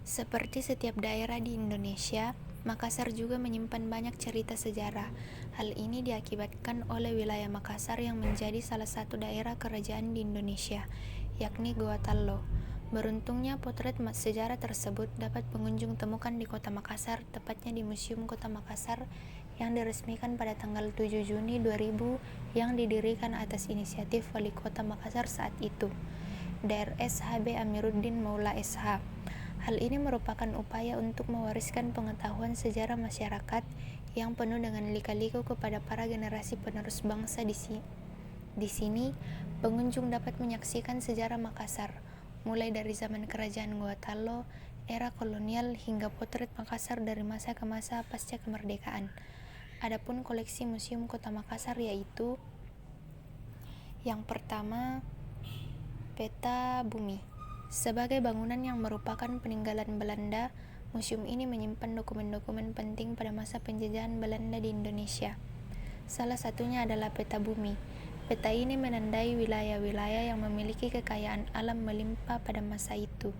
Seperti setiap daerah di Indonesia, Makassar juga menyimpan banyak cerita sejarah. Hal ini diakibatkan oleh wilayah Makassar yang menjadi salah satu daerah kerajaan di Indonesia, yakni Goa Tallo. Beruntungnya potret sejarah tersebut dapat pengunjung temukan di Kota Makassar, tepatnya di Museum Kota Makassar yang diresmikan pada tanggal 7 Juni 2000 yang didirikan atas inisiatif Wali Kota Makassar saat itu, Drs. HB Amiruddin Maula SH. Hal ini merupakan upaya untuk mewariskan pengetahuan sejarah masyarakat yang penuh dengan lika-liku kepada para generasi penerus bangsa di sini, pengunjung dapat menyaksikan sejarah Makassar, mulai dari zaman kerajaan Goa Tallo, era kolonial hingga potret Makassar dari masa ke masa pasca kemerdekaan. Adapun koleksi Museum Kota Makassar yaitu yang pertama, Peta Bumi. Sebagai bangunan yang merupakan peninggalan Belanda, museum ini menyimpan dokumen-dokumen penting pada masa penjajahan Belanda di Indonesia. Salah satunya adalah peta bumi. Peta ini menandai wilayah-wilayah yang memiliki kekayaan alam melimpah pada masa itu.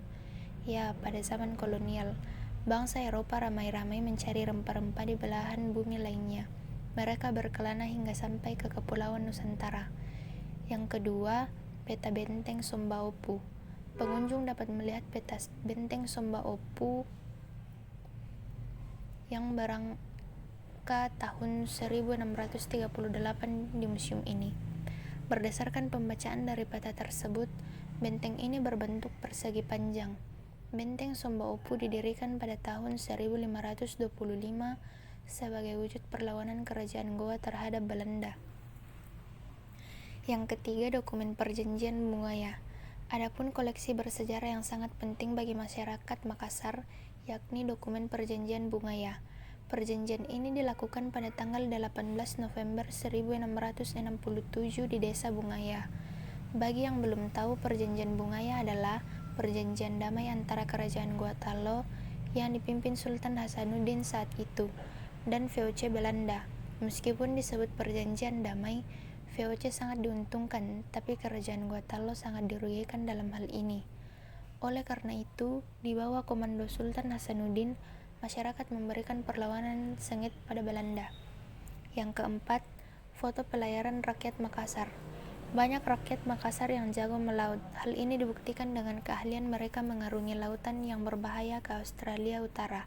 Ya, pada zaman kolonial, bangsa Eropa ramai-ramai mencari rempah-rempah di belahan bumi lainnya. Mereka berkelana hingga sampai ke Kepulauan Nusantara. Yang kedua, peta benteng Somba Opu. Pengunjung dapat melihat peta benteng Somba Opu yang berangka tahun 1638 di museum ini. Berdasarkan pembacaan dari peta tersebut, benteng ini berbentuk persegi panjang. Benteng Somba Opu didirikan pada tahun 1525 sebagai wujud perlawanan kerajaan Goa terhadap Belanda. Yang ketiga, dokumen perjanjian Bungaya. Adapun koleksi bersejarah yang sangat penting bagi masyarakat Makassar, yakni dokumen perjanjian Bungaya. Perjanjian ini dilakukan pada tanggal 18 November 1667 di Desa Bungaya. Bagi yang belum tahu, perjanjian Bungaya adalah perjanjian damai antara kerajaan Goa Tallo yang dipimpin Sultan Hasanuddin saat itu dan VOC Belanda. Meskipun disebut perjanjian damai, VOC sangat diuntungkan, tapi kerajaan Goa Tallo sangat dirugikan dalam hal ini. Oleh karena itu, di bawah komando Sultan Hasanuddin, masyarakat memberikan perlawanan sengit pada Belanda. Yang keempat, foto pelayaran rakyat Makassar. Banyak rakyat Makassar yang jago melaut. Hal ini dibuktikan dengan keahlian mereka mengarungi lautan yang berbahaya ke Australia Utara.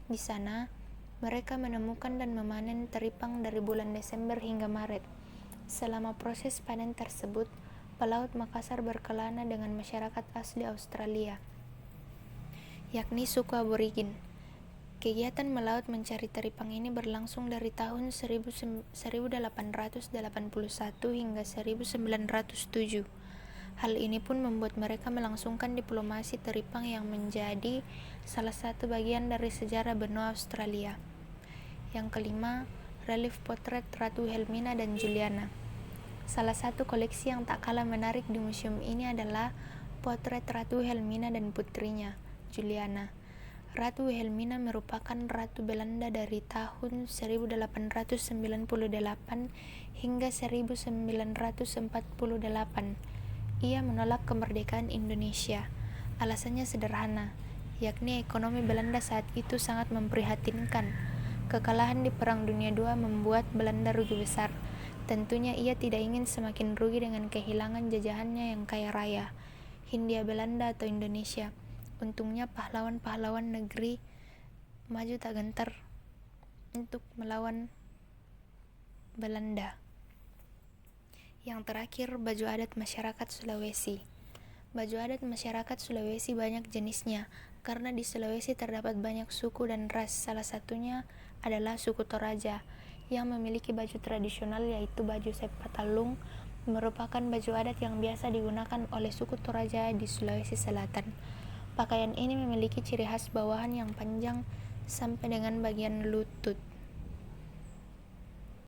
Di sana, mereka menemukan dan memanen teripang dari bulan Desember hingga Maret. Selama proses panen tersebut, pelaut Makassar berkelana dengan masyarakat asli Australia, yakni suku aborigin. Kegiatan melaut mencari teripang ini berlangsung dari tahun 1881 hingga 1907. Hal ini pun membuat mereka melangsungkan diplomasi teripang yang menjadi salah satu bagian dari sejarah benua Australia. Yang kelima, relief potret Ratu Helmina dan Juliana. Salah satu koleksi yang tak kalah menarik di museum ini adalah potret Ratu Helmina dan putrinya, Juliana. Ratu Helmina merupakan Ratu Belanda dari tahun 1898 hingga 1948. Ia menolak kemerdekaan Indonesia. Alasannya sederhana, yakni ekonomi Belanda saat itu sangat memprihatinkan. Kekalahan di Perang Dunia II membuat Belanda rugi besar. Tentunya ia tidak ingin semakin rugi dengan kehilangan jajahannya yang kaya raya, Hindia Belanda atau Indonesia. Untungnya pahlawan-pahlawan negeri maju tak gentar untuk melawan Belanda. Yang terakhir, baju adat masyarakat Sulawesi. Baju adat masyarakat Sulawesi banyak jenisnya, karena di Sulawesi terdapat banyak suku dan ras. Salah satunya adalah suku Toraja, yang memiliki baju tradisional yaitu baju sepatalung, merupakan baju adat yang biasa digunakan oleh suku Toraja di Sulawesi Selatan. Pakaian ini memiliki ciri khas bawahan yang panjang sampai dengan bagian lutut.